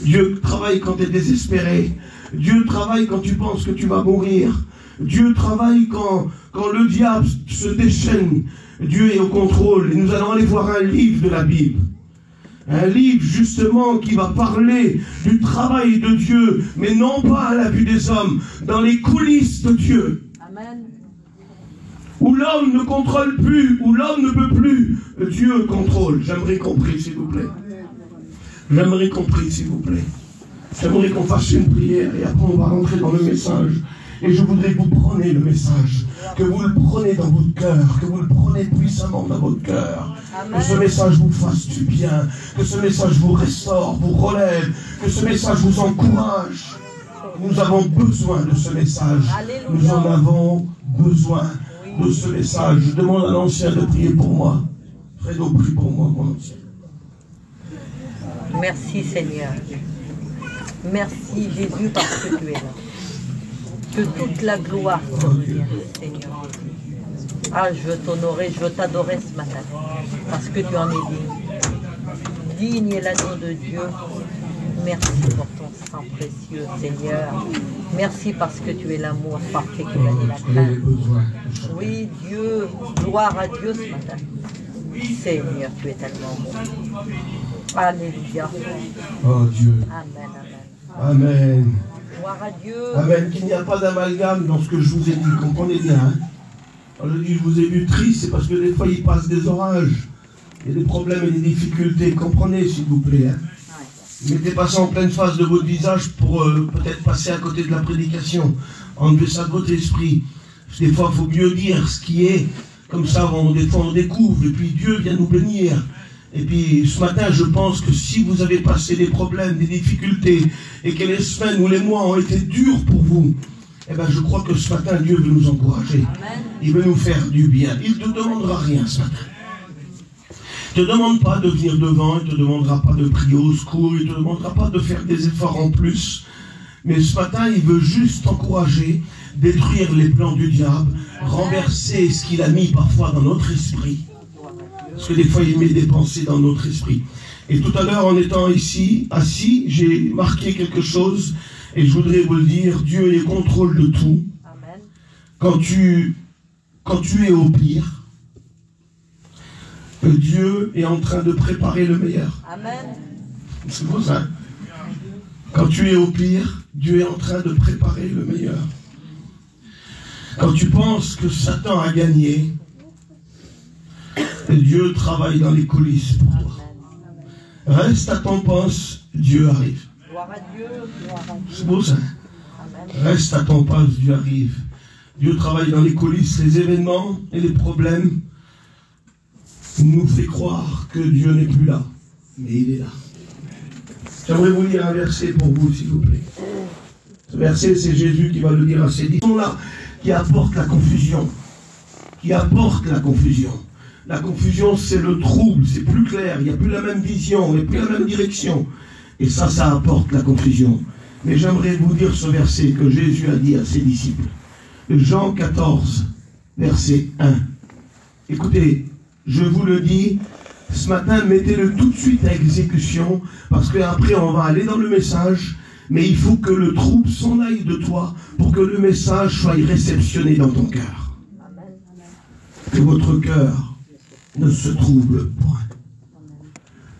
Dieu travaille quand tu es désespéré. Dieu travaille quand tu penses que tu vas mourir. Dieu travaille quand le diable se déchaîne. Dieu est au contrôle. Et nous allons aller voir un livre de la Bible. Un livre justement qui va parler du travail de Dieu, mais non pas à la vue des hommes, dans les coulisses de Dieu. Amen. Où l'homme ne contrôle plus, où l'homme ne peut plus, Dieu contrôle. J'aimerais qu'on prie, s'il vous plaît. J'aimerais qu'on prie, s'il vous plaît. J'aimerais qu'on fasse une prière et après on va rentrer dans le message. Et je voudrais que vous preniez le message, que vous le preniez dans votre cœur, que vous le preniez puissamment dans votre cœur. Que ce message vous fasse du bien, que ce message vous restaure, vous relève, que ce message vous encourage. Nous avons besoin de ce message. Nous en avons besoin de ce message. Je demande à l'ancien de prier pour moi. Fredo, prie pour moi, mon ancien. Merci Seigneur. Merci Jésus parce que tu es là. Que toute la gloire te revienne, Seigneur. Ah, je veux t'honorer, je veux t'adorer ce matin, parce que tu en es digne. Digne est l'agneau de Dieu. Merci pour ton sang précieux, Seigneur. Merci parce que tu es l'amour parfait qui bannit la crainte. Oui, Dieu, gloire à Dieu ce matin. Seigneur, tu es tellement bon. Alléluia. Oh Dieu. Amen, amen. Amen. Gloire à Dieu. Amen. Qu'il n'y a pas d'amalgame dans ce que je vous ai dit. Comprenez bien. Hein? Quand je dis je vous ai vu triste, c'est parce que des fois il passe des orages. Il y a des problèmes et des difficultés. Comprenez, s'il vous plaît. Hein? Mettez pas ça en pleine face de votre visage pour peut-être passer à côté de la prédication. Enlevez ça de votre esprit. Des fois, il faut mieux dire ce qui est. Comme ça, des fois, on découvre. Et puis Dieu vient nous bénir. Et puis ce matin, je pense que si vous avez passé des problèmes, des difficultés, et que les semaines ou les mois ont été durs pour vous, eh bien je crois que ce matin, Dieu veut nous encourager. Amen. Il veut nous faire du bien. Il ne te demandera rien ce matin. Il ne te demande pas de venir devant, il ne te demandera pas de prier au secours, il ne te demandera pas de faire des efforts en plus. Mais ce matin, il veut juste t'encourager, détruire les plans du diable, renverser ce qu'il a mis parfois dans notre esprit. Parce que des fois, il met des pensées dans notre esprit. Et tout à l'heure, en étant ici, assis, j'ai marqué quelque chose, et je voudrais vous le dire, Dieu est au contrôle de tout. Amen. Quand tu es au pire, Dieu est en train de préparer le meilleur. Amen. C'est beau ça. Quand tu es au pire, Dieu est en train de préparer le meilleur. Quand tu penses que Satan a gagné, Dieu travaille dans les coulisses pour toi. Reste à ton poste, Dieu arrive. Gloire à Dieu, gloire à Dieu. C'est beau ça. Amen. Reste à ton poste, Dieu arrive. Dieu travaille dans les coulisses. Les événements et les problèmes nous fait croire que Dieu n'est plus là. Mais il est là. J'aimerais vous lire un verset pour vous, s'il vous plaît. Ce verset, c'est Jésus qui va le dire à ses disciples. Là, qui apporte la confusion. Qui apporte la confusion. La confusion, c'est le trouble, c'est plus clair, il n'y a plus la même vision, il n'y a plus la même direction. Et ça apporte la confusion. Mais j'aimerais vous dire ce verset que Jésus a dit à ses disciples. Jean 14, verset 1. Écoutez, je vous le dis, ce matin, mettez-le tout de suite à exécution, parce qu'après, on va aller dans le message, mais il faut que le trouble s'en aille de toi pour que le message soit réceptionné dans ton cœur. Que votre cœur ne se trouble point.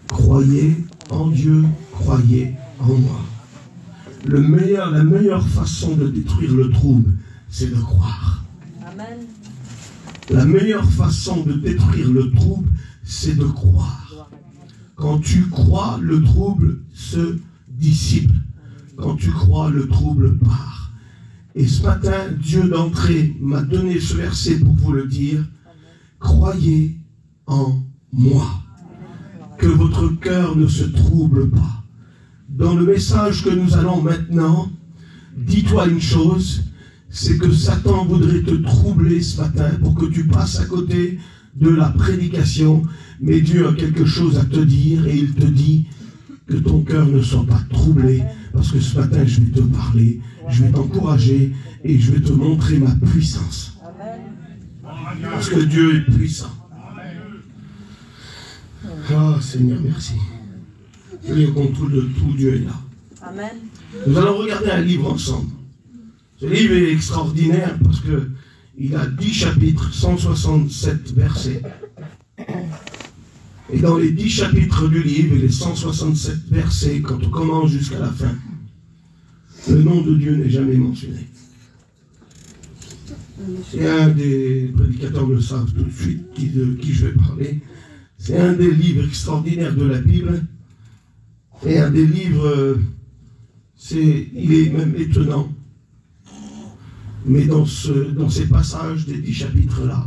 Croyez en Dieu, croyez en moi. La meilleure façon de détruire le trouble, c'est de croire. Amen. La meilleure façon de détruire le trouble, c'est de croire. Quand tu crois, le trouble se dissipe. Quand tu crois, le trouble part. Et ce matin, Dieu d'entrée m'a donné ce verset pour vous le dire. Croyez en moi. Que votre cœur ne se trouble pas. Dans le message que nous allons maintenant, dis-toi une chose, c'est que Satan voudrait te troubler ce matin pour que tu passes à côté de la prédication, mais Dieu a quelque chose à te dire et il te dit que ton cœur ne soit pas troublé, parce que ce matin je vais te parler, je vais t'encourager et je vais te montrer ma puissance. Parce que Dieu est puissant. Oh Seigneur, merci. Il est au contrôle de tout, Dieu est là. Amen. Nous allons regarder un livre ensemble. Ce livre est extraordinaire parce qu'il a 10 chapitres, 167 versets. Et dans les 10 chapitres du livre et les 167 versets, quand on commence jusqu'à la fin, le nom de Dieu n'est jamais mentionné. C'est un des prédicateurs le savent tout de suite de qui je vais parler. C'est un des livres extraordinaires de la Bible. Et un des livres, il est même étonnant. Mais dans ces passages des 10 chapitres-là,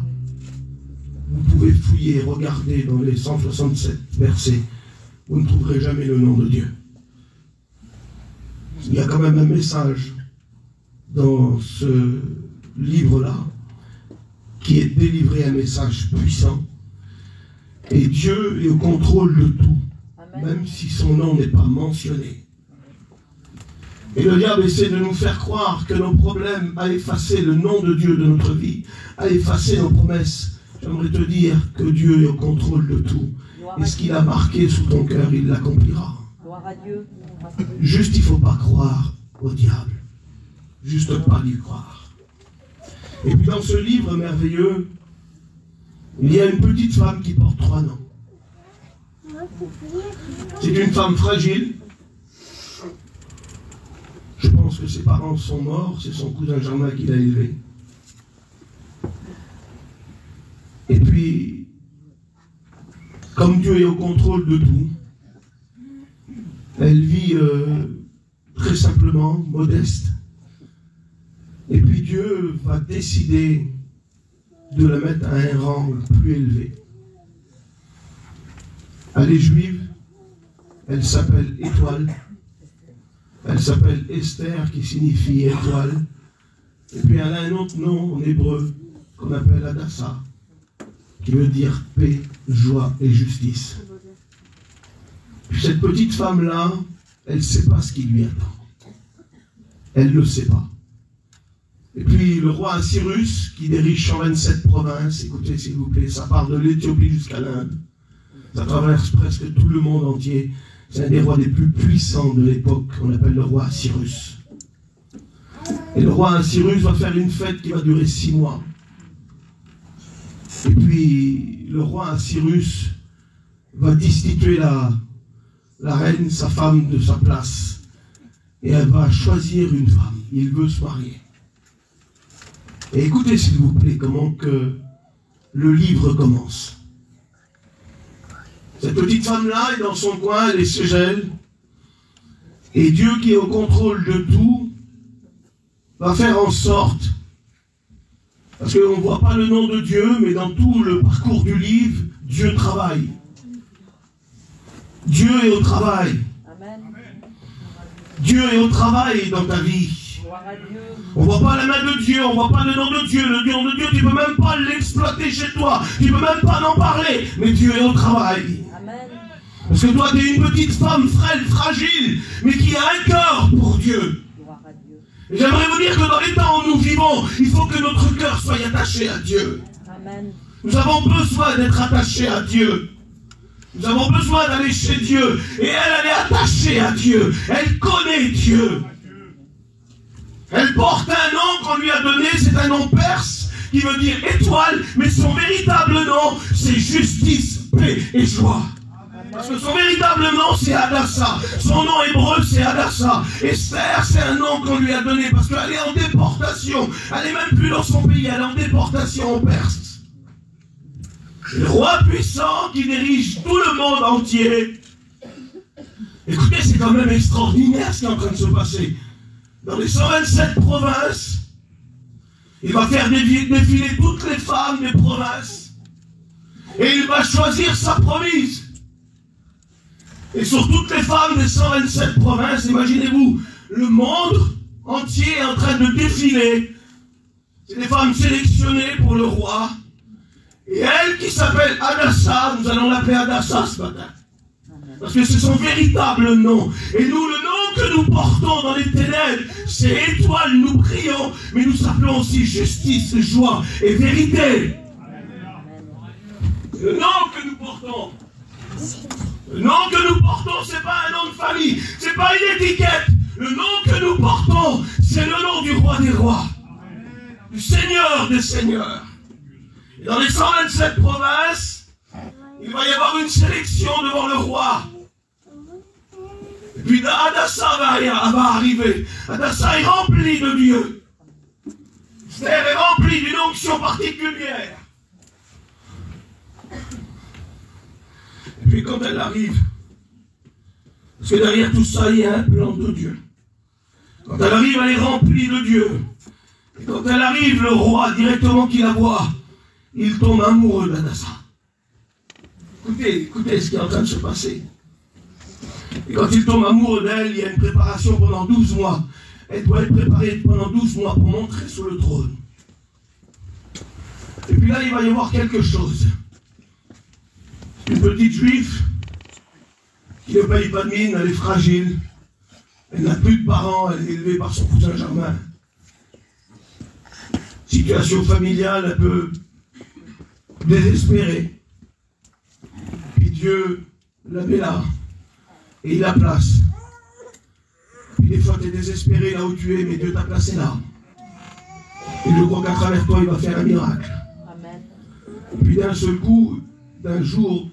vous pouvez fouiller, regarder dans les 167 versets, vous ne trouverez jamais le nom de Dieu. Il y a quand même un message dans ce livre-là qui est délivré, un message puissant. Et Dieu est au contrôle de tout, même si son nom n'est pas mentionné. Et le diable essaie de nous faire croire que nos problèmes a effacé le nom de Dieu de notre vie, a effacé nos promesses. J'aimerais te dire que Dieu est au contrôle de tout. Et ce qu'il a marqué sous ton cœur, il l'accomplira. Juste, il ne faut pas croire au diable. Juste pas lui croire. Et puis dans ce livre merveilleux, il y a une petite femme qui porte 3 noms. C'est une femme fragile. Je pense que ses parents sont morts, c'est son cousin Germain qui l'a élevée. Et puis, comme Dieu est au contrôle de tout, elle vit très simplement, modeste. Et puis Dieu va décider de la mettre à un rang plus élevé. Elle est juive, elle s'appelle Étoile, elle s'appelle Esther qui signifie étoile, et puis elle a un autre nom en hébreu qu'on appelle Hadassah, qui veut dire paix, joie et justice. Puis cette petite femme-là, elle ne sait pas ce qui lui attend. Elle ne le sait pas. Et puis le roi Assyrus, qui dirige 127 provinces, écoutez s'il vous plaît, ça part de l'Éthiopie jusqu'à l'Inde. Ça traverse presque tout le monde entier. C'est un des rois les plus puissants de l'époque, on appelle le roi Assyrus. Et le roi Assyrus va faire une fête qui va durer 6 mois. Et puis le roi Assyrus va destituer la reine, sa femme, de sa place. Et elle va choisir une femme. Il veut se marier. Et écoutez s'il vous plaît comment que le livre commence. Cette petite femme-là est dans son coin, elle est chez elle. Et Dieu qui est au contrôle de tout va faire en sorte, parce qu'on ne voit pas le nom de Dieu, mais dans tout le parcours du livre, Dieu travaille. Dieu est au travail. Amen. Dieu est au travail dans ta vie. On ne voit pas la main de Dieu, on ne voit pas le nom de Dieu. Le nom de Dieu, tu ne peux même pas l'exploiter chez toi. Tu ne peux même pas en parler. Mais Dieu est au travail. Amen. Parce que toi, tu es une petite femme frêle, fragile, mais qui a un cœur pour Dieu. Et j'aimerais vous dire que dans les temps où nous vivons, il faut que notre cœur soit attaché à Dieu. Amen. Nous avons besoin d'être attachés à Dieu. Nous avons besoin d'aller chez Dieu. Et elle est attachée à Dieu. Elle connaît Dieu. Elle porte un nom qu'on lui a donné, c'est un nom perse qui veut dire étoile, mais son véritable nom, c'est justice, paix et joie. Parce que son véritable nom, c'est Hadassah. Son nom hébreu, c'est Hadassah. Esther, c'est un nom qu'on lui a donné parce qu'elle est en déportation. Elle n'est même plus dans son pays, elle est en déportation en Perse. Le roi puissant qui dirige tout le monde entier. Écoutez, c'est quand même extraordinaire ce qui est en train de se passer. Dans les 127 provinces, il va faire défiler toutes les femmes des provinces. Et il va choisir sa promise. Et sur toutes les femmes des 127 provinces, imaginez-vous, le monde entier est en train de défiler. C'est des femmes sélectionnées pour le roi. Et elle qui s'appelle Hadassah, nous allons l'appeler Hadassah ce matin. Parce que c'est son véritable nom. Et nous, le nom que nous portons dans les ténèbres, c'est étoile, nous prions, mais nous appelons aussi justice, joie et vérité. Le nom que nous portons. Le nom que nous portons, ce n'est pas un nom de famille, ce n'est pas une étiquette. Le nom que nous portons, c'est le nom du roi des rois, du Seigneur des seigneurs. Et dans les 127 provinces, il va y avoir une sélection devant le roi. Et puis Hadassa va arriver. Hadassa est rempli de Dieu. Esther est remplie d'une onction particulière. Et puis quand elle arrive, parce que derrière tout ça, il y a un plan de Dieu. Quand elle arrive, elle est remplie de Dieu. Et quand elle arrive, le roi, directement qui la voit, il tombe amoureux d'Hadassa. Écoutez ce qui est en train de se passer. Et quand il tombe amoureux d'elle, il y a une préparation pendant 12 mois. Elle doit être préparée pendant 12 mois pour monter sur le trône. Et puis là, il va y avoir quelque chose. Une petite juive qui ne paye pas de mine, elle est fragile. Elle n'a plus de parents, elle est élevée par son cousin Germain. Situation familiale un peu désespérée. Puis Dieu la met là et il la place. Puis des fois tu es désespéré là où tu es, mais Dieu t'a placé là. Et je crois qu'à travers toi, il va faire un miracle. Amen. Et puis d'un seul coup, d'un jour,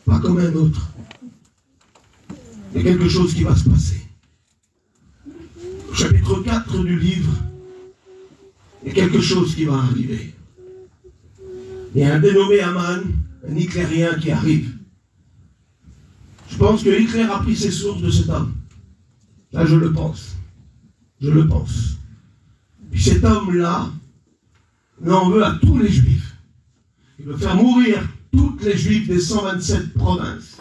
pas comme un autre, il y a quelque chose qui va se passer. Au chapitre 4 du livre, il y a quelque chose qui va arriver. Il y a un dénommé Aman, un Hitlérien qui arrive. Je pense que Hitler a pris ses sources de cet homme. Là, je le pense. Je le pense. Puis cet homme-là, il en veut à tous les Juifs. Il veut faire mourir toutes les Juifs des 127 provinces.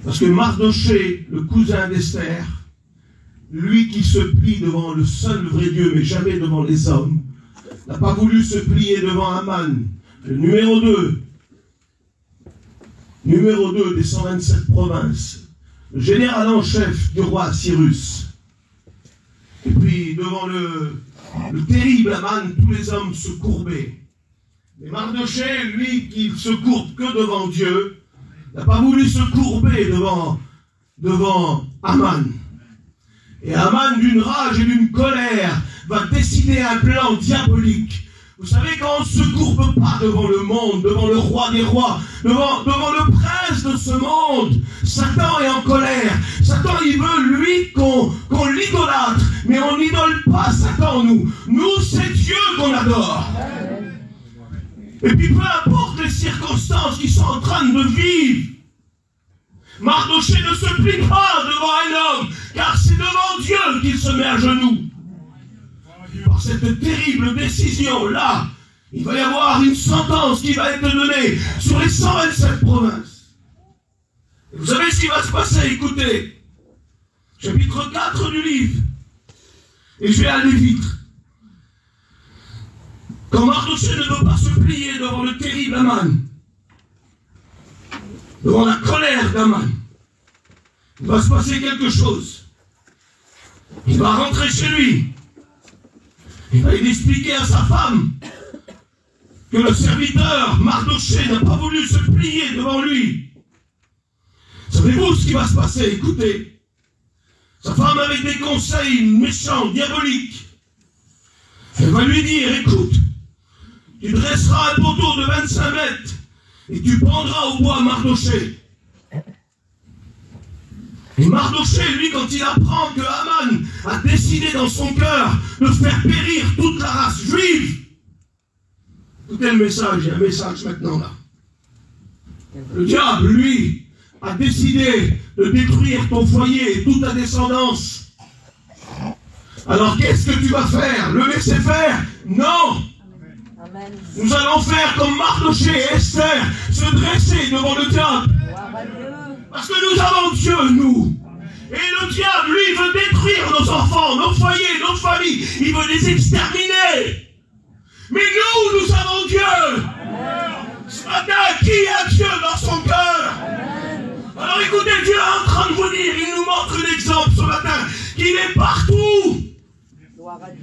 Parce que Mardoché, le cousin d'Esther, lui qui se plie devant le seul vrai Dieu, mais jamais devant les hommes, n'a pas voulu se plier devant Aman, le numéro 2 des 127 provinces, le général en chef du roi Cyrus. Et puis, devant le terrible Aman, tous les hommes se courbaient. Mais Mardoché, lui, qui se courbe que devant Dieu, n'a pas voulu se courber devant Aman. Et Aman, d'une rage et d'une colère, va décider un plan diabolique. Vous savez, quand on ne se courbe pas devant le monde, devant le roi des rois, devant le prince de ce monde, Satan est en colère. Satan, il veut, lui, qu'on l'idolâtre. Mais on n'idole pas Satan, nous. Nous, c'est Dieu qu'on adore. Et puis, peu importe les circonstances qui sont en train de vivre, Mardoché ne se plie pas devant un homme, car c'est devant Dieu qu'il se met à genoux. Par cette terrible décision-là, il va y avoir une sentence qui va être donnée sur les 127 provinces. Et vous savez ce qui va se passer, écoutez. Chapitre 4 du livre. Et je vais aller vite. Quand Mardoché ne veut pas se plier devant le terrible Aman, devant la colère d'Aman, il va se passer quelque chose. Il va rentrer chez lui. Il va expliquer à sa femme que le serviteur Mardoché n'a pas voulu se plier devant lui. Savez-vous ce qui va se passer? Écoutez. Sa femme, avec des conseils méchants, diaboliques, elle va lui dire, écoute, tu dresseras un poteau de 25 mètres et tu pendras au bois Mardoché. Et Mardoché, lui, quand il apprend que Aman a décidé dans son cœur de faire périr toute la race juive, écoutez le message, il y a un message maintenant là. Le diable, lui, a décidé de détruire ton foyer et toute ta descendance. Alors qu'est-ce que tu vas faire? Le laisser faire? Non! Amen. Nous allons faire comme Mardoché et Esther, se dresser devant le diable. Parce que nous avons Dieu, nous. Et le diable, lui, veut détruire nos enfants, nos foyers, nos familles. Il veut les exterminer. Mais nous avons Dieu. Ce matin, qui a Dieu dans son cœur? Alors écoutez, Dieu est en train de vous dire, il nous montre l'exemple ce matin, qu'il est partout.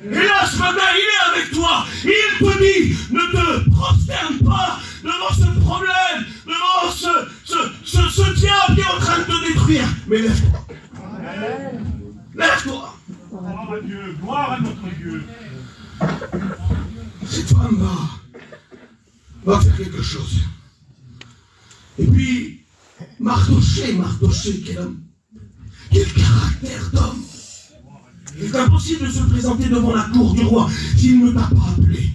Et là, ce matin, il est avec toi. Il te dit, ne te prosterne pas devant ce problème, devant ce Mais lève-toi. Lève-toi. Gloire à Dieu, gloire à notre Dieu. Cette femme va faire quelque chose. Et puis, Mardoché, quel caractère d'homme. Il est impossible de se présenter devant la cour du roi s'il ne t'a pas appelé.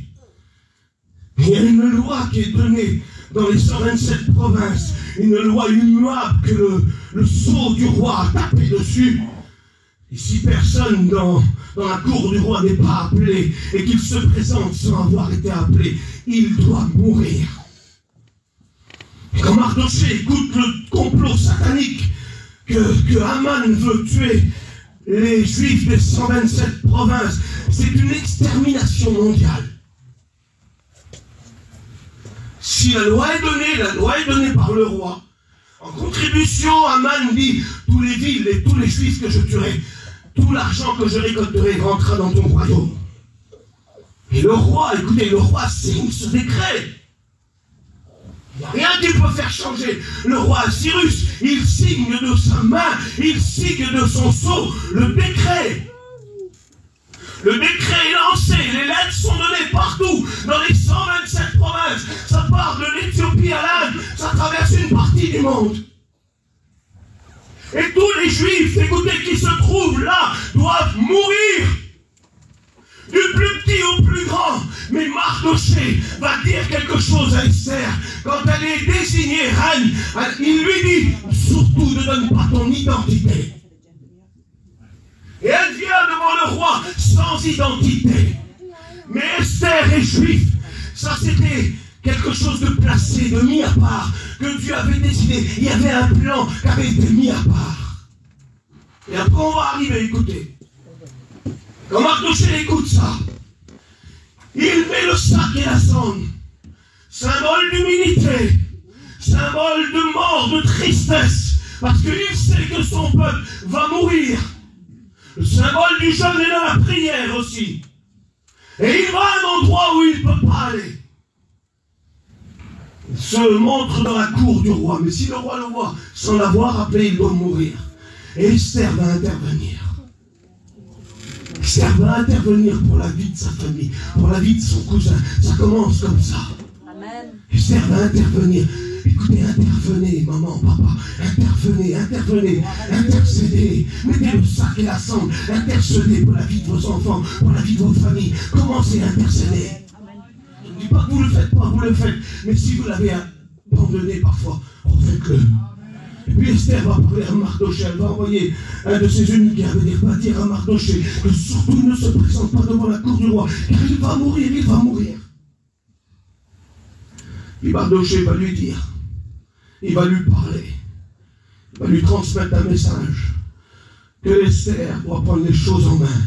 Il y a une loi qui est donnée dans les 127 provinces, une loi immuable que le sceau du roi a tapé dessus. Et si personne dans la cour du roi n'est pas appelé et qu'il se présente sans avoir été appelé, il doit mourir. Et quand Mardoché écoute le complot satanique que Haman veut tuer les Juifs des 127 provinces, c'est une extermination mondiale. Si la loi est donnée par le roi. En contribution, Haman dit, tous les villes et tous les Juifs que je tuerai, tout l'argent que je récolterai rentrera dans ton royaume. Et le roi, écoutez, le roi signe ce décret. Il n'y a rien qui peut faire changer. Le roi Cyrus, il signe de sa main, il signe de son sceau le décret. Le décret est lancé, les lettres sont données partout, dans les 127 provinces. Ça part de l'Éthiopie à l'Inde, ça traverse une partie du monde. Et tous les Juifs, écoutez, qui se trouvent là, doivent mourir. Du plus petit au plus grand. Mais Mardoché va dire quelque chose à Esther. Quand elle est désignée reine, il lui dit, surtout ne donne pas ton identité. Et elle vient devant le roi sans identité. Mais Esther est juive. Ça, c'était quelque chose de placé, de mis à part, que Dieu avait décidé. Il y avait un plan qui avait été mis à part. Et après, on va arriver, écoutez. Quand Mardoché écoute ça, il met le sac et la cendre. Symbole d'humilité, symbole de mort, de tristesse, parce qu'il sait que son peuple va mourir. Le symbole du jeûne est dans la prière aussi. Et il va à un endroit où il ne peut pas aller. Il se montre dans la cour du roi. Mais si le roi le voit sans l'avoir appelé, il doit mourir. Et Esther va intervenir. Esther va intervenir pour la vie de sa famille, pour la vie de son cousin. Ça commence comme ça. Amen. Esther va intervenir. Écoutez, intervenez, maman, papa, intervenez, intercédez, mettez le sac et la cendre, intercédez pour la vie de vos enfants, pour la vie de vos familles. Commencez à intercéder. Je ne dis pas que vous ne le faites pas, vous le faites, mais si vous l'avez abandonné parfois, refaites-le. Et puis Esther va parler à Mardoché, elle va envoyer un de ses eunuques qui va dire à Mardoché que surtout il ne se présente pas devant la cour du roi, car il va mourir, il va mourir. Puis Mardoché va lui dire, il va lui parler, il va lui transmettre un message, que Esther doit prendre les choses en main.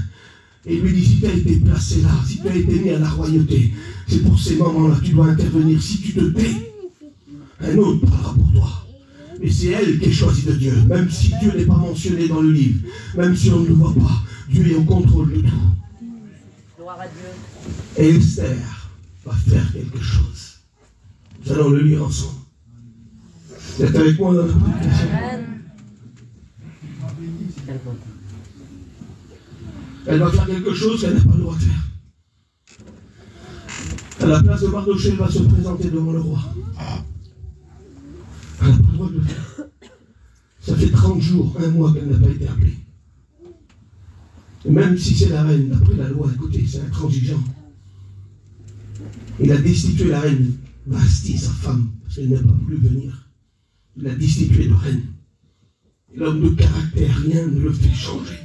Et il lui dit, si tu as été placé là, si tu as été mis à la royauté, c'est pour ces moments-là que tu dois intervenir. Si tu te tais, un autre parlera pour toi. Mais c'est elle qui est choisie de Dieu, même si Dieu n'est pas mentionné dans le livre, même si on ne le voit pas, Dieu est au contrôle de tout. Gloire à Dieu. Et Esther va faire quelque chose. Nous allons le lire ensemble. Vous êtes avec moi dans la prédication? Elle va faire quelque chose qu'elle n'a pas le droit de faire. À la place de Mardoché, elle va se présenter devant le roi. Elle n'a pas le droit de le faire. Ça fait 30 jours, 1 mois qu'elle n'a pas été appelée. Et même si c'est la reine, d'après la loi, écoutez, c'est intransigeant. Il a destitué la reine Vasti, sa femme, parce qu'elle n'a pas voulu venir. Il l'a destituée de reine. Et l'homme de caractère, rien ne le fait changer.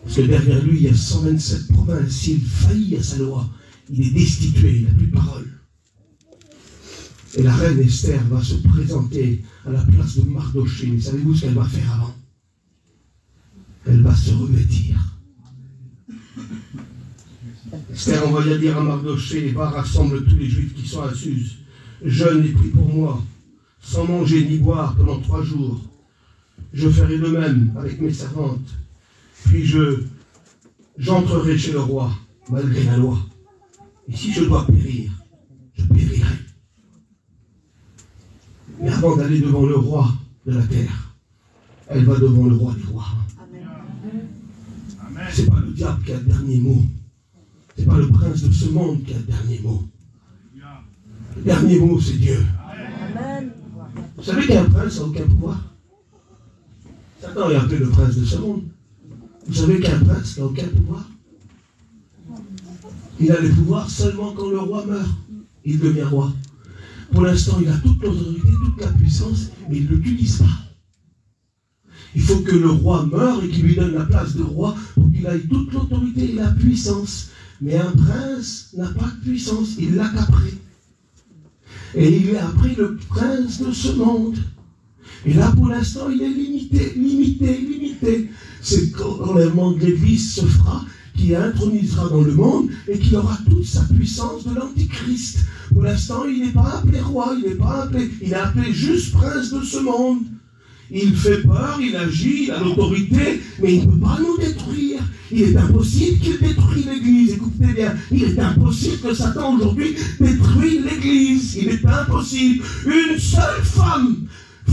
Parce que derrière lui, il y a 127 provinces. S'il faillit à sa loi, il est destitué, il n'a plus de parole. Et la reine Esther va se présenter à la place de Mardoché. Mais savez-vous ce qu'elle va faire avant? Elle va se revêtir. Esther envoya dire à Mardoché, va rassemble tous les Juifs qui sont à Suse. Jeûne et prie pour moi, sans manger ni boire pendant 3 jours. Je ferai de même avec mes servantes. Puis j'entrerai chez le roi, malgré la loi. Et si je dois périr, je périrai. Mais avant d'aller devant le roi de la terre, elle va devant le roi des rois. Amen. C'est pas le diable qui a le dernier mot. C'est pas le prince de ce monde qui a le dernier mot. Le dernier mot, c'est Dieu. Amen. Vous savez qu'un prince n'a aucun pouvoir. Satan est appelé le prince de ce monde. Vous savez qu'un prince n'a aucun pouvoir. Il a le pouvoir seulement quand le roi meurt. Il devient roi. Pour l'instant, il a toute l'autorité, toute la puissance, mais il ne l'utilise pas. Il faut que le roi meure et qu'il lui donne la place de roi pour qu'il ait toute l'autorité et la puissance. Mais un prince n'a pas de puissance, il l'a qu'après. Et il est après le prince de ce monde. Et là, pour l'instant, il est limité. C'est quand l'enlèvement de l'Église se fera, qui intronisera dans le monde et qui aura toute sa puissance de l'Antichrist. Pour l'instant, il n'est pas appelé roi, il est appelé juste prince de ce monde. Il fait peur, il agit, il a l'autorité, mais il ne peut pas nous détruire. Il est impossible qu'il détruise l'Église. Écoutez bien, il est impossible que Satan aujourd'hui détruise l'Église. Il est impossible. Une seule femme,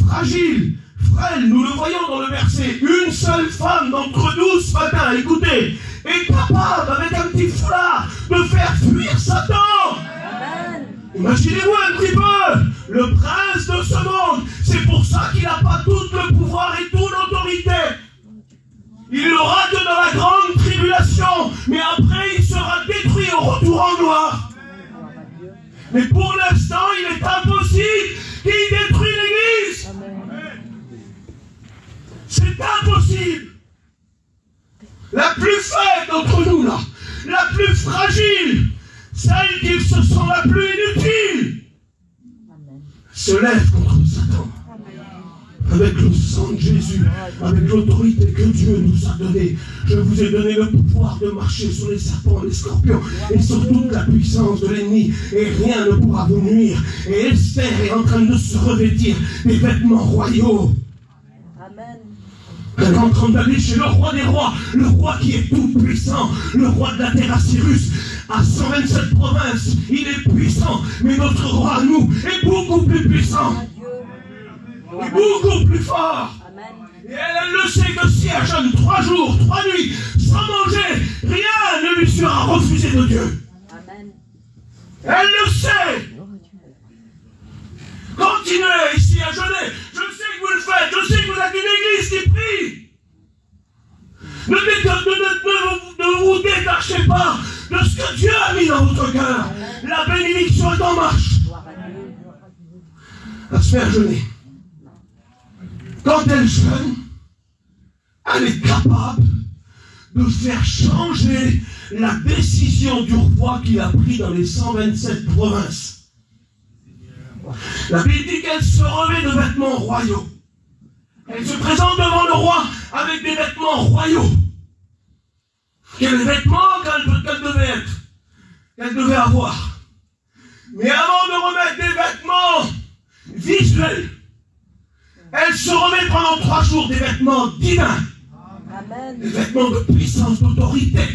fragile, frêle, nous le voyons dans le verset, une seule femme d'entre nous ce matin, écoutez, est capable, avec un petit foulard, de faire fuir Satan. Amen. Imaginez-vous un petit peu, le prince de ce monde, c'est pour ça qu'il n'a pas tout le pouvoir et toute l'autorité. Il l'aura que dans la grande tribulation, mais après il sera détruit au retour en gloire. Mais pour l'instant, il est impossible qu'il détruise l'Église. C'est impossible. La plus faible d'entre nous, là, la plus fragile, celle qui se sent la plus inutile, se lève contre Satan. Avec le sang de Jésus, avec l'autorité que Dieu nous a donnée, je vous ai donné le pouvoir de marcher sur les serpents, les scorpions et sur toute la puissance de l'ennemi, et rien ne pourra vous nuire. Et Esther est en train de se revêtir des vêtements royaux. Amen. Elle est en train d'aller chez le roi des rois, le roi qui est tout puissant, le roi de la terre Assyrus. À 127 provinces, il est puissant, mais notre roi à nous est beaucoup plus puissant. Et beaucoup plus fort. Amen. Et elle le sait que si elle jeûne 3 jours, 3 nuits, sans manger, rien ne lui sera refusé de Dieu. Amen. Elle le sait. Continuez ici à jeûner. Je sais que vous le faites. Je sais que vous êtes une église qui prie. Ne vous détachez pas de ce que Dieu a mis dans votre cœur. La bénédiction est en marche. À se faire jeûner. Quand elle jeûne, elle est capable de faire changer la décision du roi qu'il a pris dans les 127 provinces. La Bible dit qu'elle se revêt de vêtements royaux. Elle se présente devant le roi avec des vêtements royaux. Quels vêtements qu'elle devait être, qu'elle devait avoir. Mais avant de remettre des vêtements visuels, elle se remet pendant 3 jours des vêtements divins. Amen. Des vêtements de puissance, d'autorité.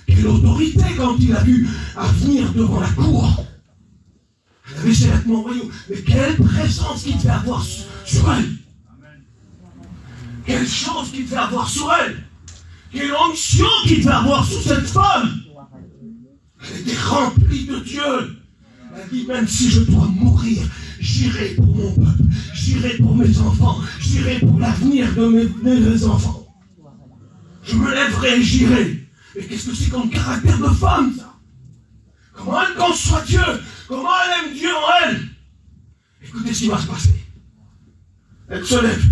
Quelle autorité quand il a dû venir devant la cour. Elle avait ses vêtements royaux. Mais quelle présence qu'il devait avoir sur elle. Quelle chance qu'il devait avoir sur elle. Quelle onction qu'il devait avoir sur cette femme. Elle était remplie de Dieu. Elle dit, même si je dois mourir, j'irai pour mon peuple, j'irai pour mes enfants, j'irai pour l'avenir de mes enfants. Je me lèverai et j'irai. Mais qu'est-ce que c'est comme caractère de femme, ça? Comment elle conçoit Dieu? Comment elle aime Dieu en elle? Écoutez ce qui va se passer. Elle se lève.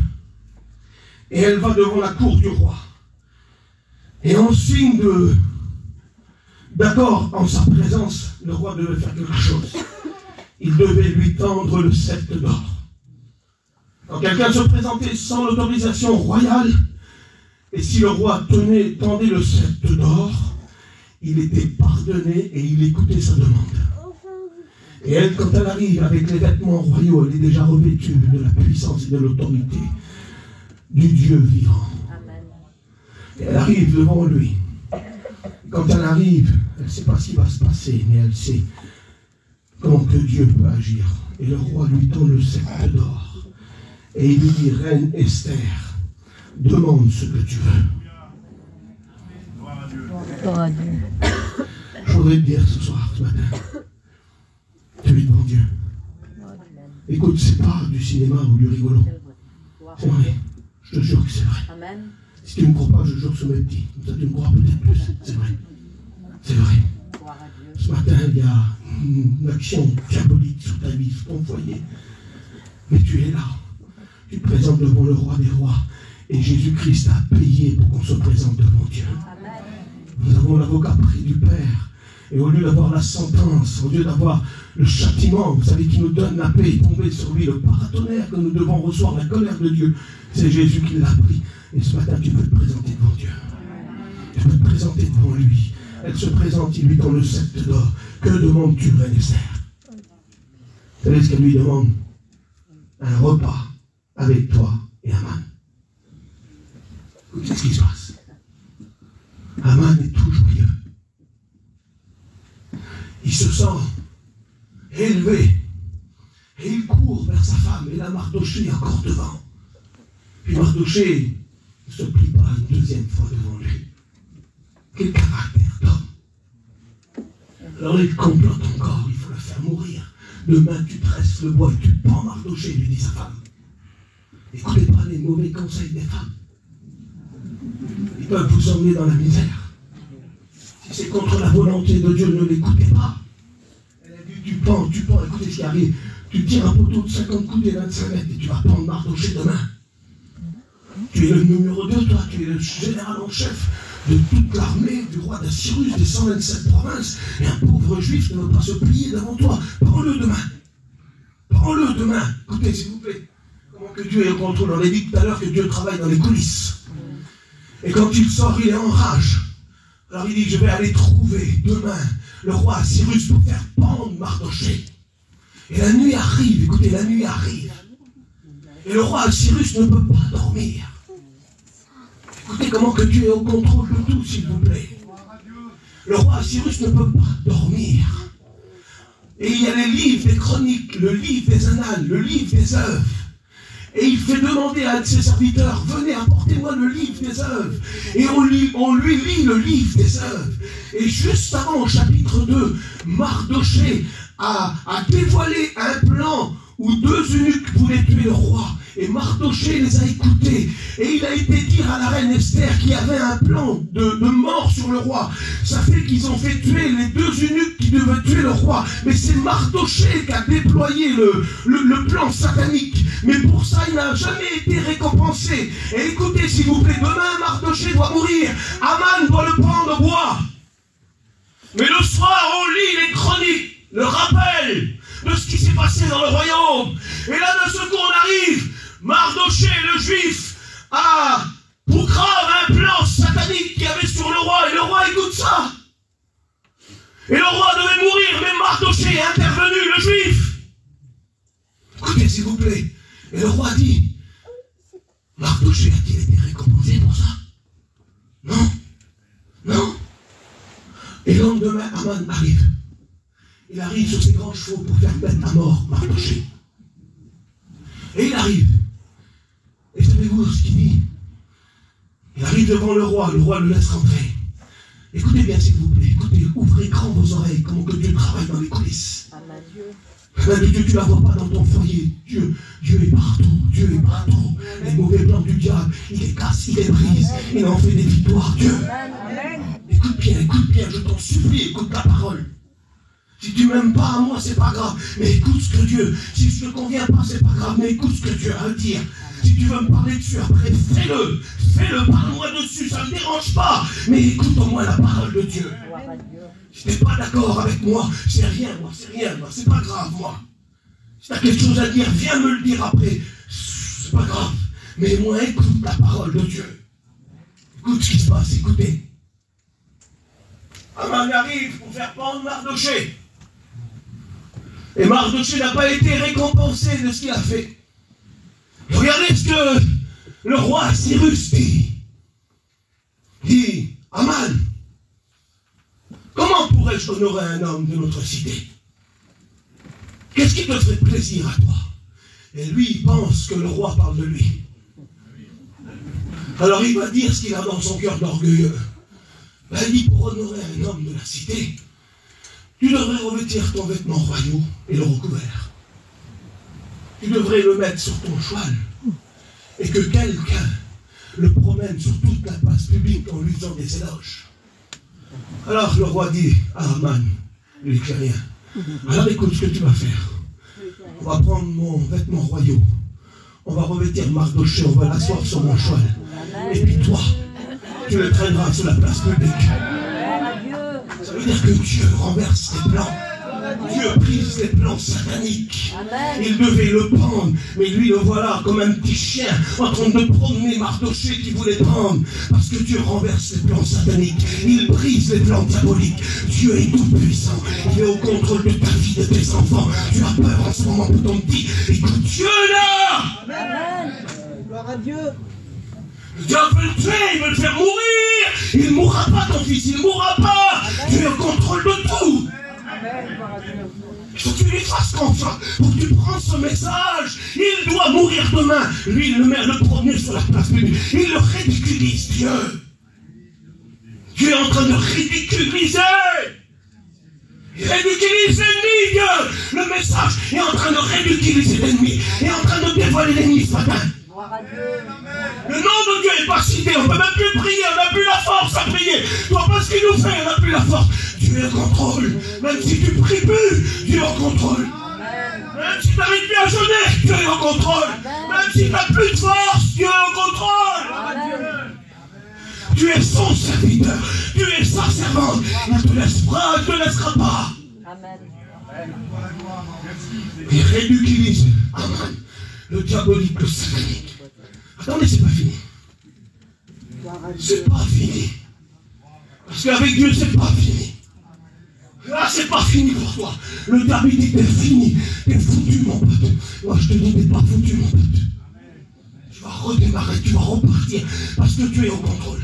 Et elle va devant la cour du roi. Et en signe d'accord en sa présence, le roi devait faire quelque chose. Il devait lui tendre le sceptre d'or. Quand quelqu'un se présentait sans l'autorisation royale, et si le roi tendait le sceptre d'or, il était pardonné et il écoutait sa demande. Et elle, quand elle arrive avec les vêtements royaux, elle est déjà revêtue de la puissance et de l'autorité du Dieu vivant. Amen. Et elle arrive devant lui. Quand elle arrive, elle ne sait pas ce qui va se passer, mais elle sait comment que Dieu peut agir. Et le roi lui tend le sceptre d'or. Et il lui dit, Reine Esther, Demande ce que tu veux. Gloire à Dieu. Je voudrais te dire ce soir, ce matin, tu es devant Dieu. Écoute, c'est pas du cinéma ou du rigolo. C'est vrai. Je te jure que c'est vrai. Amen. Si tu ne me crois pas, je jure sur mes petits. Comme ça, tu me crois peut-être plus. C'est vrai. C'est vrai. Ce matin, il y a une action diabolique sur ta vie, sur ton foyer. Mais tu es là. Tu te présentes devant le roi des rois. Et Jésus-Christ a payé pour qu'on se présente devant Dieu. Nous avons l'avocat près du Père. Et au lieu d'avoir la sentence, au lieu d'avoir le châtiment, vous savez, qui nous donne la paix, tomber sur lui, le paratonnerre que nous devons recevoir, la colère de Dieu, c'est Jésus qui l'a pris. Et ce matin, tu peux te présenter devant Dieu. Tu peux te présenter devant lui. Elle se présente, il lui tend le sceptre d'or. Que demandes-tu, reine Esther? Vous savez ce qu'elle lui demande? Un repas avec toi et Aman. Écoutez ce qui se passe. Aman est tout joyeux. Il se sent élevé. Et il court vers sa femme. Et là, Mardoché est encore devant. Puis Mardoché ne se plie pas une deuxième fois devant lui. Quel caractère d'homme. Alors il complote encore. Il faut le faire mourir. Demain, tu tresses le bois et tu pends Mardoché, lui dit sa femme. Écoutez pas les mauvais conseils des femmes. Ils peuvent vous emmener dans la misère. Si c'est contre la volonté de Dieu, ne l'écoutez pas. Elle a dit, tu pends, écoutez ce qui arrive. Tu tires un poteau de 50 coups et 25 mètres et tu vas pendre Mardoché demain. Tu es le numéro 2, toi, tu es le général en chef de toute l'armée du roi d'Assyrus, des 127 provinces, et un pauvre juif ne veut pas se plier devant toi. Prends-le demain. Prends-le demain. Écoutez, s'il vous plaît, comment que Dieu est au contrôle. On a dit tout à l'heure que Dieu travaille dans les coulisses. Et quand il sort, il est en rage. Alors il dit, je vais aller trouver demain le roi Assyrus pour faire pendre Mardoché. Et la nuit arrive, écoutez, la nuit arrive. Et le roi Assyrus ne peut pas dormir. Écoutez comment que Dieu est au contrôle de tout, s'il vous plaît. Le roi Assyrus ne peut pas dormir. Et il y a les livres des chroniques, le livre des annales, le livre des œuvres. Et il fait demander à un de ses serviteurs, venez, apportez-moi le livre des œuvres. Et on lui lit le livre des œuvres. Et juste avant, au chapitre 2, Mardoché a dévoilé un plan où 2 eunuques voulaient tuer le roi. Et Mardoché les a écoutés. Et il a été dire à la reine Esther qu'il y avait un plan de mort sur le roi. Ça fait qu'ils ont fait tuer les 2 eunuques qui devaient tuer le roi. Mais c'est Mardoché qui a déployé le plan satanique. Mais pour ça, il n'a jamais été récompensé. Et écoutez, s'il vous plaît, demain, Mardoché doit mourir. Aman doit le prendre au bois. Mais le soir, on lit les chroniques, le rappel de ce qui s'est passé dans le royaume. Et là, d'un seul coup, on arrive. Mardoché, le juif, a pour grave un plan satanique qu'il y avait sur le roi. Et le roi écoute ça. Et le roi devait mourir, mais Mardoché est intervenu, le juif. Écoutez, s'il vous plaît. Et le roi dit, Mardoché a-t-il été récompensé pour ça? Non. Non. Et le lendemain, Aman arrive. Il arrive sur ses grands chevaux pour faire mettre à mort Mardoché. Et il arrive. Et savez-vous ce qu'il dit? Il arrive devant le roi le laisse rentrer. Écoutez bien s'il vous plaît, écoutez, ouvrez grand vos oreilles, comment que Dieu travaille dans les coulisses. Amen. Dieu, tu ne la vois pas dans ton foyer. Dieu est partout, Dieu est partout. Les mauvais plans du diable, il les casse, il les brise, il en fait des victoires, Dieu. Amen. Écoute bien, je t'en supplie, écoute la parole. Si tu m'aimes pas à moi, c'est pas grave, mais écoute ce que Dieu, si je te conviens pas, c'est pas grave, mais écoute ce que Dieu a à dire. Si tu veux me parler dessus après, fais-le, parle-moi dessus, ça ne me dérange pas, mais écoute au moins la parole de Dieu. Si tu n'es pas d'accord avec moi, c'est rien, c'est pas grave, moi. Si tu as quelque chose à dire, viens me le dire après, c'est pas grave, mais moi, écoute la parole de Dieu. Écoute ce qui se passe, écoutez. Aman arrive pour faire pendre Mardoché. Et Mardoché n'a pas été récompensé de ce qu'il a fait. Regardez ce que le roi Cyrus dit. Dit, Aman, comment pourrais-je honorer un homme de notre cité? Qu'est-ce qui te ferait plaisir à toi? Et lui, il pense que le roi parle de lui. Alors il va dire ce qu'il a dans son cœur d'orgueilleux. Il dit, pour honorer un homme de la cité, tu devrais revêtir ton vêtement royaux et le recouvert. Tu devrais le mettre sur ton cheval et que quelqu'un le promène sur toute la place publique en lui faisant des éloges. Alors le roi dit à Aman, lui dit rien. Alors écoute ce que tu vas faire. On va prendre mon vêtement royaux. On va revêtir Mardochée, on va l'asseoir sur mon cheval. Et puis toi, tu le traîneras sur la place publique. Ça veut dire que Dieu renverse les plans. Dieu brise les plans sataniques. Il devait le prendre, mais lui le voilà comme un petit chien en train de promener Mardochée qui voulait prendre. Parce que Dieu renverse les plans sataniques. Il brise les plans diaboliques. Dieu est tout puissant. Il est au contrôle de ta vie, de tes enfants. Tu as peur en ce moment pour ton petit. Écoute, Dieu est là. Amen. Gloire à Dieu. Dieu veut le tuer, il veut le faire mourir. Il ne mourra pas, ton fils, il ne mourra pas. Dieu est au contrôle de tout. Il faut que tu lui fasses confiance. Pour que tu prennes ce message, il doit mourir demain. Lui, il le met le premier sur la place publique. Il le ridiculise, Dieu. Dieu est en train de ridiculiser. Il ridiculise l'ennemi, Dieu. Le message est en train de ridiculiser l'ennemi. Il est en train de dévoiler l'ennemi ce matin. Le nom de Dieu n'est pas cité, on ne peut même plus prier, on n'a plus la force à prier. Toi, pas ce qu'il nous fait, on n'a plus la force. Dieu est en contrôle. Même si tu pries plus, Dieu est en contrôle. Même si tu n'arrives plus à jeûner, Dieu est en contrôle. Même si tu n'as plus de force, Dieu est en contrôle. Tu es son serviteur, tu es sa servante. Il ne te laissera pas. Amen. Il ridiculise Aman, le diabolique, le satanique. Attendez, c'est pas fini. C'est pas fini. Parce qu'avec Dieu, c'est pas fini. Là, c'est pas fini pour toi. Le diable dit, t'es fini. T'es foutu, mon pote. Moi, je te dis, t'es pas foutu, mon pote. Tu vas redémarrer, tu vas repartir. Parce que tu es au contrôle.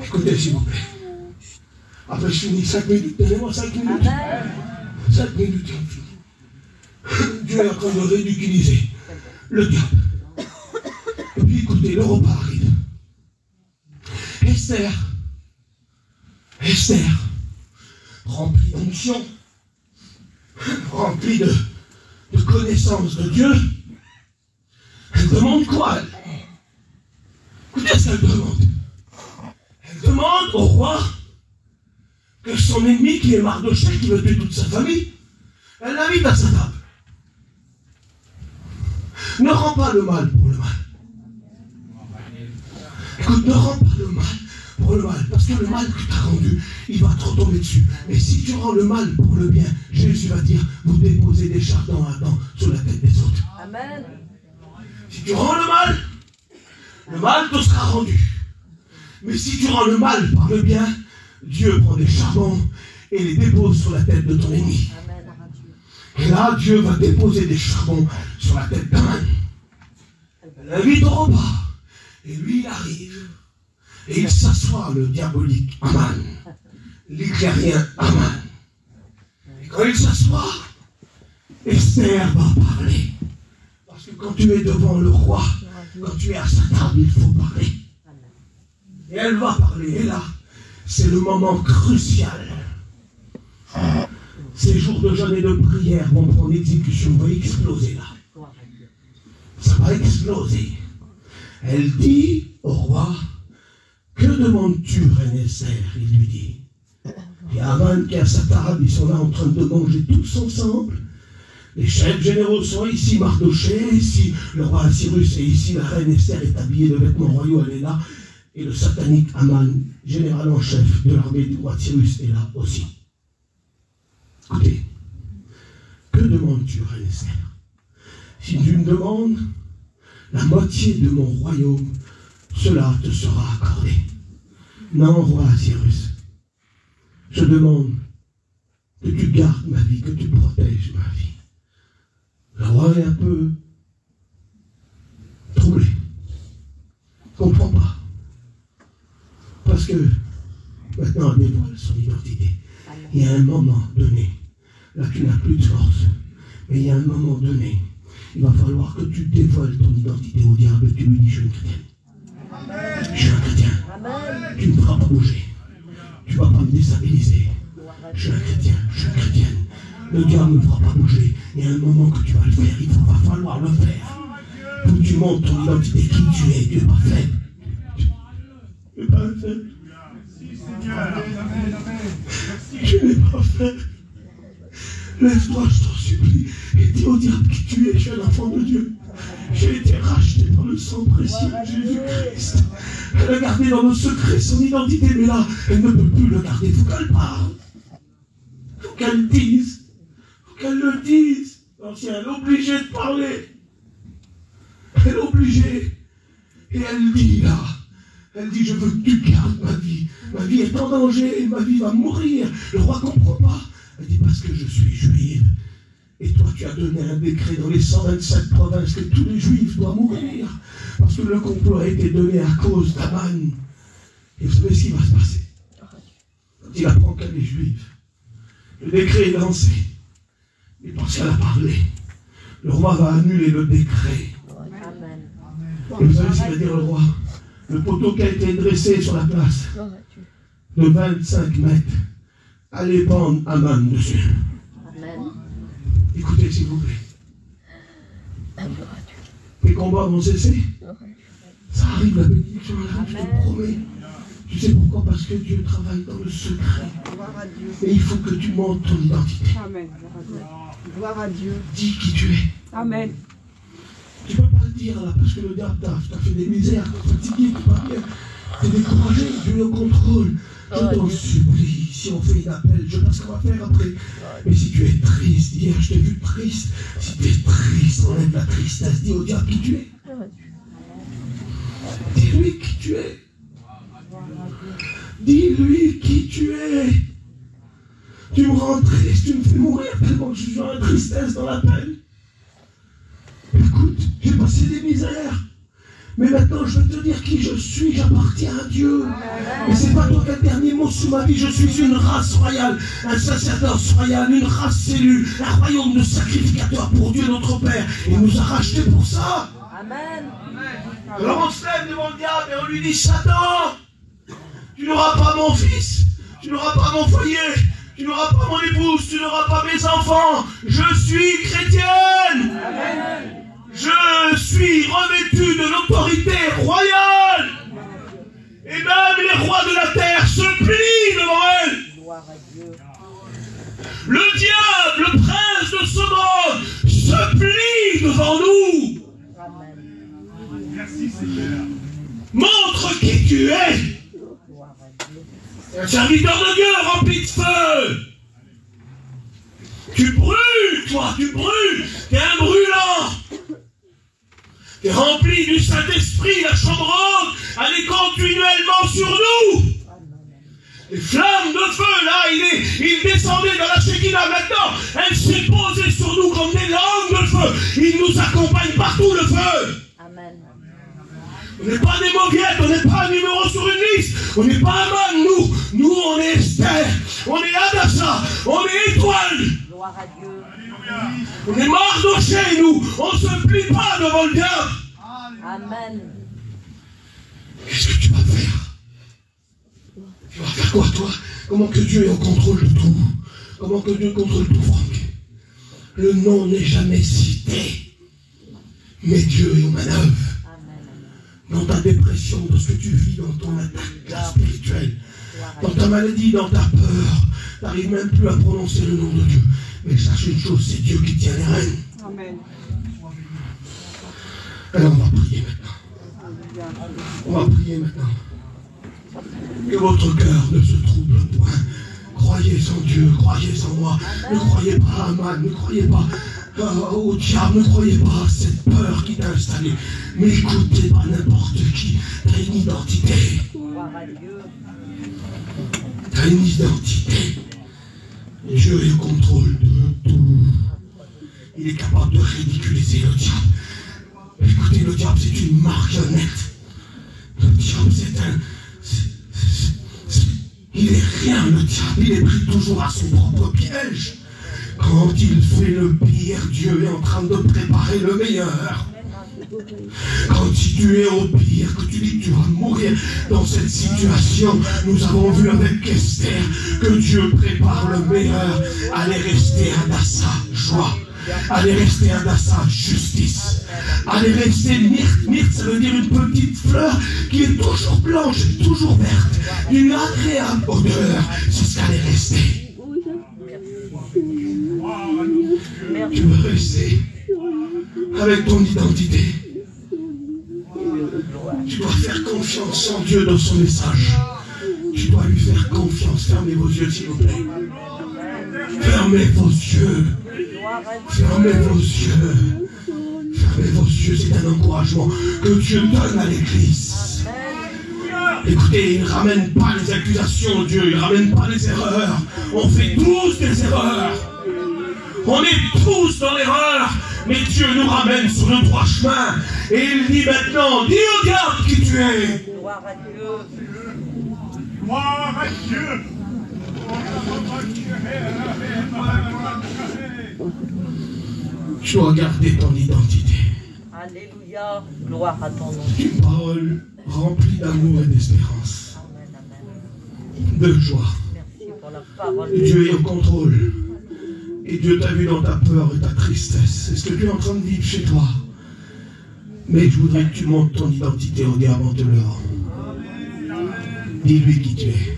Écoutez, s'il vous plaît. Après, je finis 5 minutes. Donnez-moi 5 minutes. 5 minutes, on finit. Dieu est en train de ridiculiser le diable. Et puis écoutez, le repas arrive. Esther, remplie d'onction, remplie de connaissance de Dieu, elle demande quoi? Écoutez ce qu'elle demande. Elle demande au roi que son ennemi, qui est Mardochée, qui veut tuer toute sa famille, elle l'invite à sa table. Ne rends pas le mal pour le mal. Écoute, ne rends pas le mal pour le mal, parce que le mal que tu as rendu, il va te retomber dessus. Mais si tu rends le mal pour le bien, Jésus va dire, vous déposez des chardons ardents sur la tête des autres. Amen. Si tu rends le mal te sera rendu. Mais si tu rends le mal par le bien, Dieu prend des charbons et les dépose sur la tête de ton ennemi. Amen. Et là, Dieu va déposer des charbons sur la tête d'Aman. Elle l'invite au repas. Et lui, il arrive. Et il s'assoit, le diabolique Aman. L'Éclairien Aman. Et quand il s'assoit, Esther va parler. Parce que quand tu es devant le roi, quand tu es à sa table, il faut parler. Et elle va parler. Et là, c'est le moment crucial. Ces jours de jeûne et de prière vont prendre exécution, vont exploser là. Ça va exploser. Elle dit au roi, que demandes-tu, reine Esther? Il lui dit. Et Aman qui est à sa table, ils sont là en train de manger tous ensemble. Les chefs généraux sont ici, Mardochée, ici le roi Cyrus, et ici la reine Esther est habillée de vêtements royaux, elle est là. Et le satanique Aman, général en chef de l'armée du roi Cyrus, est là aussi. Écoutez, que demandes-tu, reine Esther? Si tu me demandes la moitié de mon royaume, cela te sera accordé. Non, roi Cyrus, je demande que tu gardes ma vie, que tu protèges ma vie. Le roi est un peu troublé. Il ne comprend pas. Parce que maintenant, elle dévoile son identité. Il y a un moment donné, là tu n'as plus de force, mais il y a un moment donné, il va falloir que tu dévoiles ton identité au diable et tu lui dis, je suis une chrétienne. pas bouger. Tu ne vas pas me déstabiliser. Je suis un chrétien, je suis une chrétienne. Le diable ne me fera pas bouger. Il y a un moment que tu vas le faire, il va falloir le faire. Faut que tu montres ton identité, qui tu es. Tu n'es pas faible. Tu n'es pas faible. Tu n'es pas faible. Lève-toi, je t'en supplie, et dis au diable qui tu es. Je suis un enfant de Dieu. J'ai été racheté par le sang précieux de Jésus-Christ. Elle a gardé dans le secret son identité, mais là, elle ne peut plus le garder. Il faut qu'elle parle. Il faut qu'elle dise. Il faut qu'elle le dise. L'ancienne, elle est obligée de parler. Elle est obligée. Et elle dit là, elle dit, je veux que tu gardes ma vie. Ma vie est en danger, ma vie va mourir. Le roi ne comprend pas. Elle dit, parce que je suis juive. Et toi, tu as donné un décret dans les 127 provinces que tous les juifs doivent mourir. Parce que le complot a été donné à cause d'Aman. Et vous savez ce qui va se passer? Quand il apprend qu'elle est juive, le décret est lancé. Et parce qu'elle a parlé, le roi va annuler le décret. Et vous savez ce qu'il va dire le roi? Le poteau qui a été dressé sur la place de 25 mètres, allez pendre Aman dessus. Amen. Écoutez, s'il vous plaît. Les combats vont cesser. Ça arrive, la bénédiction arrive, je te promets. Tu sais pourquoi? Parce que Dieu travaille dans le secret. Et il faut que tu montres ton identité. Amen. Gloire à Dieu. Dis qui tu es. Amen. Tu ne peux pas le dire là, parce que le diable t'a fait des misères, t'as fatigué, tu vas bien. T'es découragé, Dieu est au contrôle. Je t'en supplie, si on fait un appel, je sais pas ce qu'on va faire après. Mais si tu es triste, hier je t'ai vu triste. Si tu es triste, enlève la tristesse, dis au diable qui tu es. Dis-lui qui tu es. Dis-lui qui tu es. Tu me rends triste, tu me fais mourir tellement que je suis en tristesse dans la peine. Écoute, j'ai passé des misères. Mais maintenant, je vais te dire qui je suis, j'appartiens à Dieu. Et c'est pas toi qui as le dernier mot sur ma vie, je suis une race royale, un sacerdoce royal, une race élue, un royaume de sacrificateurs pour Dieu notre Père. Il nous a rachetés pour ça. Amen. Alors on se lève devant le diable et on lui dit, Satan, tu n'auras pas mon fils, tu n'auras pas mon foyer, tu n'auras pas mon épouse, tu n'auras pas mes enfants. Je suis chrétienne. Amen. Je suis revêtu de l'autorité royale. Et même les rois de la terre se plient devant elle. Gloire à Dieu. Le diable, le prince de ce monde, se plie devant nous. Amen. Merci Seigneur. Montre qui tu es. Gloire à Dieu. Un serviteur de Dieu rempli de feu. Tu brûles, toi, tu brûles. T'es un brûlant. T'es rempli du Saint-Esprit, la chambre haute, elle est continuellement sur nous. Les flammes de feu, là, il descendait dans la Shekinah. Maintenant, elle s'est posée sur nous comme des langues de feu. Il nous accompagne partout, le feu. Amen. On n'est pas des mauviettes, on n'est pas un numéro sur une liste. On n'est pas Aman, nous. Nous, on est Esther. On est Hadassah. On est Étoile. Gloire à Dieu. On est Mardoché, nous. On ne se plie pas devant le diable. Amen. Qu'est-ce que tu vas faire? Tu vas faire quoi, toi? Comment que Dieu est au contrôle de tout? Comment que Dieu contrôle tout, Franck? Le nom n'est jamais cité. Mais Dieu est aux manœuvres. Dans ta dépression, dans ce que tu vis, dans ton attaque spirituelle, dans ta maladie, dans ta peur, tu n'arrives même plus à prononcer le nom de Dieu. Mais sache une chose, c'est Dieu qui tient les rênes. Amen. Alors on va prier maintenant. On va prier maintenant. Que votre cœur ne se trouble point. Croyez en Dieu, croyez en moi. Ne croyez pas à Aman, ne croyez pas au diable, ne croyez pas à cette peur qui t'a installé. Mais écoutez pas n'importe qui. Tu as une identité. Gloire à Dieu. Tu as une identité. Dieu est au contrôle de tout. Il est capable de ridiculiser le diable. Écoutez, le diable, c'est une marionnette. Le diable, c'est un... il est rien, le diable. Il est pris toujours à son propre piège. Quand il fait le pire, Dieu est en train de préparer le meilleur. Quand tu es au pire, que tu dis que tu vas mourir dans cette situation, nous avons vu avec Esther que Dieu prépare le meilleur. Allez rester à sa joie. Allez rester à sa justice. Allez rester myrte. Myrte, ça veut dire une petite fleur qui est toujours blanche, toujours verte. Une agréable odeur. C'est ce qu'elle est restée. Tu veux rester avec ton identité. Tu dois faire confiance en Dieu dans son message. Tu dois lui faire confiance. Fermez vos yeux, s'il vous plaît. Fermez vos yeux. Fermez vos yeux. Fermez vos yeux. C'est un encouragement que Dieu donne à l'Église. Écoutez, il ne ramène pas les accusations, Dieu. Il ne ramène pas les erreurs. On fait tous des erreurs. On est tous dans l'erreur. Mais Dieu nous ramène sur le droit chemin. Et il dit maintenant, dis au diable qui tu es. Gloire à Dieu. Gloire à Dieu. Tu dois garder ton identité. Alléluia. Gloire à ton nom. Une parole remplie d'amour et d'espérance. Amen, amen. De joie. Merci pour la parole. Dieu est au contrôle. Et Dieu t'a vu dans ta peur et ta tristesse. C'est ce que tu es en train de vivre chez toi. Mais je voudrais que tu montes ton identité en regardant dehors. Dis-lui qui tu es.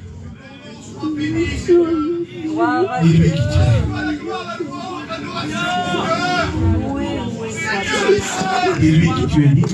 Gloire à Dis-lui Dieu. qui tu es. Dis-lui qui tu es. Dis-lui.